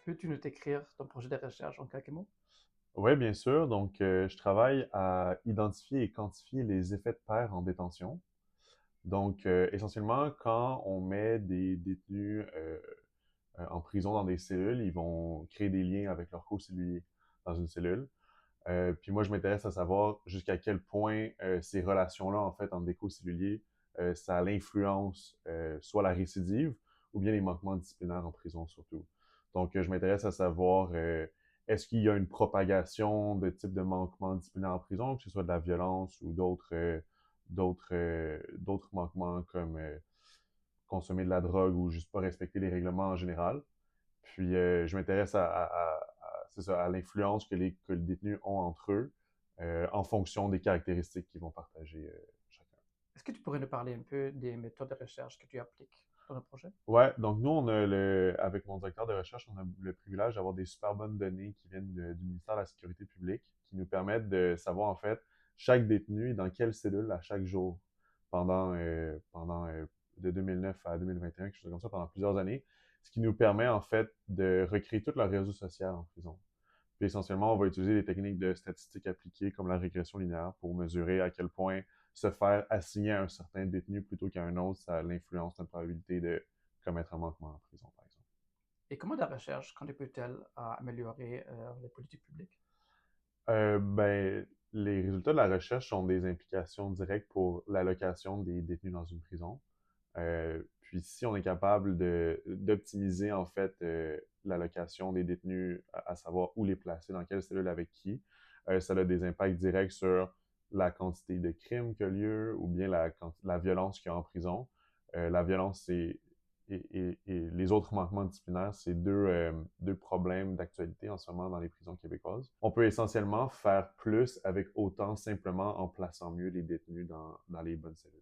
Peux-tu nous décrire ton projet de recherche en quelques mots? Oui, bien sûr. Donc, je travaille à identifier et quantifier les effets de pair en détention. Donc, essentiellement, quand on met des détenus en prison dans des cellules, ils vont créer des liens avec leurs co-celluliers dans une cellule. Puis moi, je m'intéresse à savoir jusqu'à quel point ces relations-là, en fait, entre des co-celluliers, ça l'influence soit la récidive ou bien les manquements disciplinaires en prison surtout. Donc, je m'intéresse à savoir est-ce qu'il y a une propagation de types de manquements disciplinaires en prison, que ce soit de la violence ou d'autres manquements comme consommer de la drogue ou juste pas respecter les règlements en général. Puis je m'intéresse c'est ça, à l'influence que les détenus ont entre eux en fonction des caractéristiques qu'ils vont partager chacun. Est-ce que tu pourrais nous parler un peu des méthodes de recherche que tu appliques dans le projet? Ouais, donc nous, avec mon directeur de recherche, on a le privilège d'avoir des super bonnes données qui viennent du ministère de la Sécurité publique, qui nous permettent de savoir en fait chaque détenu est dans quelle cellule à chaque jour pendant de 2009 à 2021, quelque chose comme ça, pendant plusieurs années, ce qui nous permet en fait de recréer tout leur réseau social en prison. Puis essentiellement, on va utiliser des techniques de statistiques appliquées comme la régression linéaire pour mesurer à quel point se faire assigner à un certain détenu plutôt qu'à un autre, ça l'influence notre probabilité de commettre un manquement en prison, par exemple. Et comment la recherche contribue-t-elle à améliorer les politiques publiques? Ben, les résultats de la recherche ont des implications directes pour l'allocation des détenus dans une prison. Puis si on est capable d'optimiser en fait l'allocation des détenus, à savoir où les placer, dans quelle cellule avec qui, ça a des impacts directs sur la quantité de crimes qui a lieu ou bien la violence qu'il y a en prison. La violence, et les autres manquements disciplinaires, c'est deux problèmes d'actualité en ce moment dans les prisons québécoises. On peut essentiellement faire plus avec autant simplement en plaçant mieux les détenus dans les bonnes cellules.